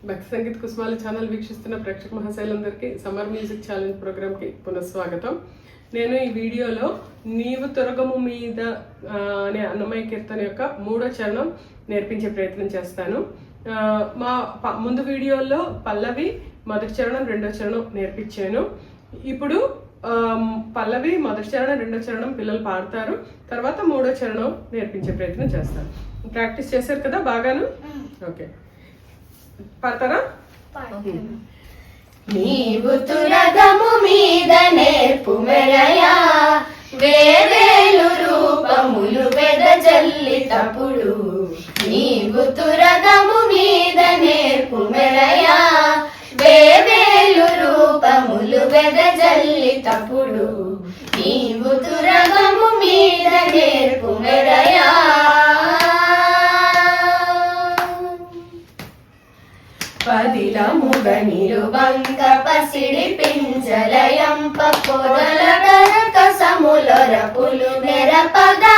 భక్తి సంగీత కుసుమాల ఛానల్ వీక్షిస్తున్న ప్రేక్షక మహాశైలందరికీ సమ్మర్ మ్యూజిక్ ఛాలెంజ్ ప్రోగ్రామ్కి పునఃస్వాగతం. నేను ఈ వీడియోలో నీవు తొరగము మీద అనే అన్నమయ్య కీర్తన యొక్క 3వ చరణం నేర్పించే ప్రయత్నం చేస్తాను. మా ముందు వీడియోలో పల్లవి, మొదటి చరణం, 2వ చరణం నేర్పించాను. ఇప్పుడు పల్లవి, మొదటి చరణం, 2వ చరణం పిల్లలు పాడతారు. తర్వాత 3వ చరణం నేర్పించే ప్రయత్నం చేస్తాను. ప్రాక్టీస్ చేశారు కదా బాగాను? ఓకే, పాడతారా? నీవు తురగము మీద నేర్పు మెరయా, వేవేలు రూపములు వెదజల్లితప్పుడు. నీవు తురగము మీద నేర్పు మెరయా, వేవేలు రూపములు వెదజల్లితప్పుడు. నీవు తురగము మీద నేర్పు మెరయా. పదిలముగ నిరుబంక పసిడి పింజలయంప పొదల కసములొరపులు మెరపగా.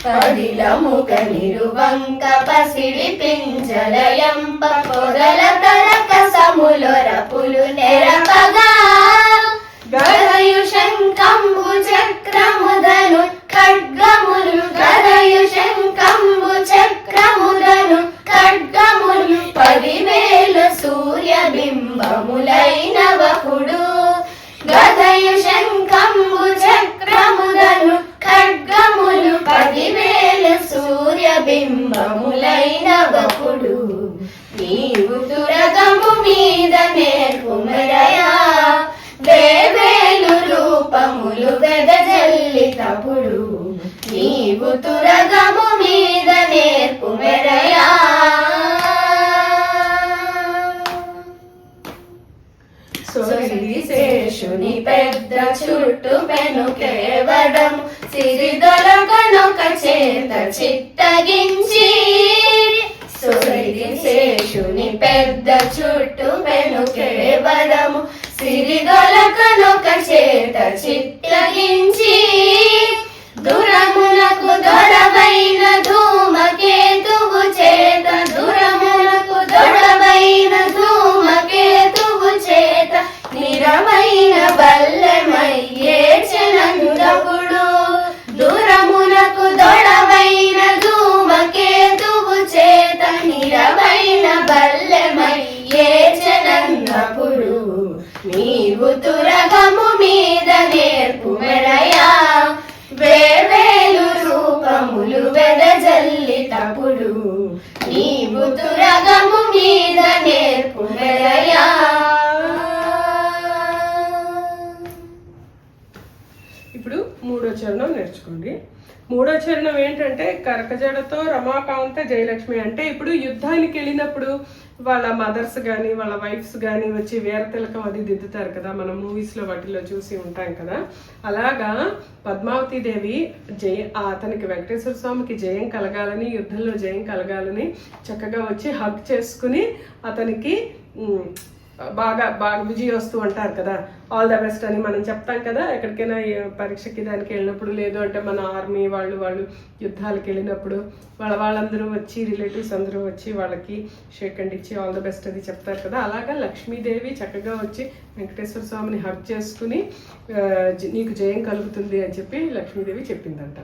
పదిలముగ నిరుబంక పసిడి పింజలయంప పొదల కసములొరపులు నెరపగా. గదయు శంకంబు చక్రముదను ఖడ్గములు, గదయు శంకంబు చక్రముదను ఖడ్గములు, 10,000 సూర్యబింబములైనవపుడు. గదయు శంకంబు చక్రముదను ఖడ్గములు, 10,000 సూర్యబింబములైనవపుడు. నీవు తురగము మీద నేర్పు మెరయా, వేవేలు రూపములు వెదజల్లితప్పుడు. నీవు తురగము మీద నేర్పు మెరయా. సొరిడి శేషుని పెద్ద చుట్టు పెనుకేవడం, సిరిదొలగనొక చేత చిత్తగించి. సొరిడి శేషుని పెద్ద చుట్టు పెనుకేవడము, సిరిదొలగనొక చేత చిత్తగించి. దురమునకు దొరవైన ధూమకేతువు చేత, దురమునకు దొరవైన ధూమకేతువు చేత, నిరమైన బల్లెమయ్యేచెనందపుడు. దురమునకు దొరవైన ధూమకేతువు చేత, నిరమైన బల్లెమయ్యేచెనందపుడు. నీవు తురగము మీద నేర్పు మెరయా, వేవేలు రూపములు వెదజల్లితప్పుడు. నీవు తురగము మీద నేర్పు మెరయా. ఇప్పుడు 3వ చరణం నేర్చుకోండి. 3వ చరణం ఏంటంటే కరకజడతో రమాకాంత జయలక్ష్మి. అంటే ఇప్పుడు యుద్ధానికి వెళ్ళినప్పుడు వాళ్ళ మదర్స్ కానీ వాళ్ళ వైఫ్స్ కానీ వచ్చి వీరతిలకం అది దిద్దుతారు కదా, మనం మూవీస్లో వాటిల్లో చూసి ఉంటాం కదా. అలాగా పద్మావతి దేవి అతనికి వెంకటేశ్వర స్వామికి జయం కలగాలని, యుద్ధంలో జయం కలగాలని చక్కగా వచ్చి హగ్ చేసుకుని అతనికి బాగా విజయోస్తు అంటారు కదా, ఆల్ ద బెస్ట్ అని మనం చెప్తాం కదా. ఎక్కడికైనా పరీక్షకి దానికి వెళ్ళినప్పుడు, లేదు అంటే మన ఆర్మీ వాళ్ళు యుద్ధాలకు వెళ్ళినప్పుడు వాళ్ళందరూ వచ్చి, రిలేటివ్స్ అందరూ వచ్చి వాళ్ళకి షేక్ హ్యాండ్ ఇచ్చి ఆల్ ద బెస్ట్ అది చెప్తారు కదా. అలాగా లక్ష్మీదేవి చక్కగా వచ్చి వెంకటేశ్వర స్వామిని హగ్ చేసుకుని నీకు జయం కలుగుతుంది అని చెప్పి లక్ష్మీదేవి చెప్పిందంట.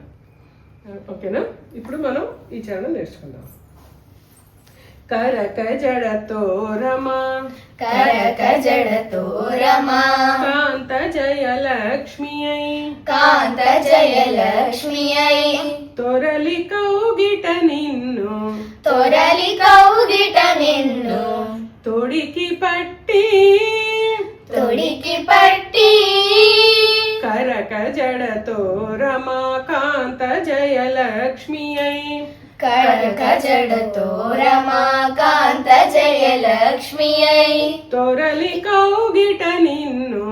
ఓకేనా? ఇప్పుడు మనం ఈ చరణం నేర్చుకుందాం. కరకజడతో రమా, కరకజడతో రమా, కాంత జయలక్ష్మి అయి, కాంత జయలక్ష్మి అయి, తొరలి కౌగిట నిన్ను, తొరలి కౌగిట నిన్ను, తొడికి పట్టి, తొడికి పట్టి. కరకజడతో రమా కాంత జయలక్ష్మి అయి, కరకజడతో రమా కాంత జయలక్ష్మి అయి, తొరలి కౌగిట నిన్ను,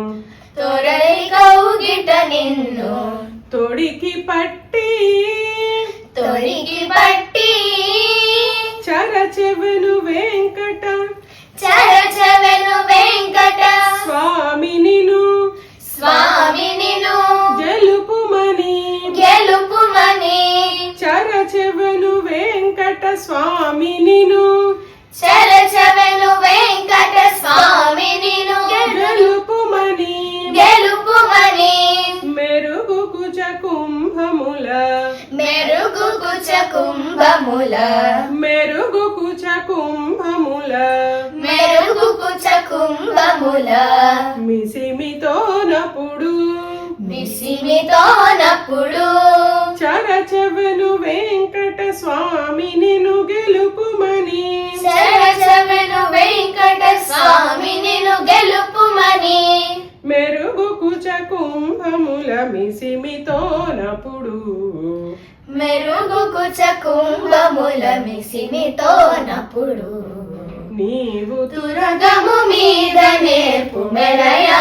తొరలి కౌగిట నిన్ను, తొడికి పట్టి, తొడికి పట్టి. చరచెవెను వెంకట, చరచెవెను వెంకట స్వామి నిను, స్వామి నిను, గెలుపుమని, గెలుపుమని. చరచెవెను వెంకట స్వామి నిను, చరచెవ కుంభముల మెరుగు కుచ కుంభముల మిసిమితో నపుడు మిసిమితో నప్పుడు చరచవెను వెంకట స్వామి నిన్ను గెలుపుమని చరచవెను వెంకట స్వామి నిన్ను గెలుపుమని మెరుగు కుచ కుంభముల మిసిమితో నపుడు మెరుగు కుచ కుంభముల మిసిమితో నప్పుడు నీవు తురగము మీద నేర్పు మెరయా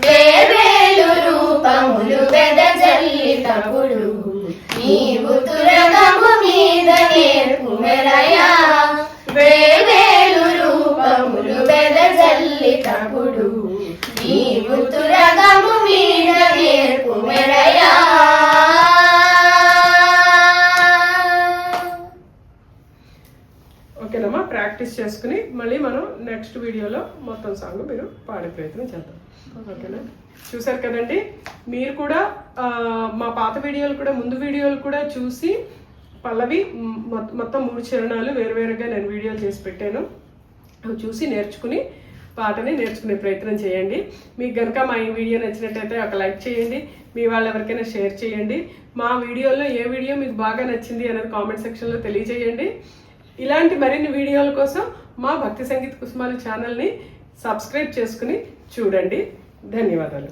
వేవేలు రూపములు వెదజల్లితప్పుడు నీవు తురగము మీద నేర్పు మెరయా వేవేలు రూపములు వెదజల్లితప్పుడు నీవు తురగము మీద నేర్పు మెరయా. ఓకేనమ్మా, ప్రాక్టీస్ చేసుకుని మళ్ళీ మనం నెక్స్ట్ వీడియోలో మొత్తం సాంగ్ మీరు పాడే ప్రయత్నం చేద్దాం. ఓకేనా? చూసారు కదండి, మీరు కూడా మా పాత వీడియోలు కూడా ముందు వీడియోలు కూడా చూసి పల్లవి మొత్తం 3 చరణాలు వేరువేరుగా నేను వీడియోలు చేసి పెట్టాను. అవి చూసి నేర్చుకుని పాటని నేర్చుకునే ప్రయత్నం చేయండి. మీకు కనుక మా ఈ వీడియో నచ్చినట్టయితే ఒక లైక్ చేయండి, మీ వాళ్ళు ఎవరికైనా షేర్ చేయండి. మా వీడియోలో ఏ వీడియో మీకు బాగా నచ్చింది అనేది కామెంట్ సెక్షన్లో తెలియజేయండి. ఇలాంటి మరిన్ని వీడియోల కోసం మా భక్తి సంగీత కుసుమాలు ఛానల్ని సబ్స్క్రైబ్ చేసుకుని చూడండి. ధన్యవాదాలు.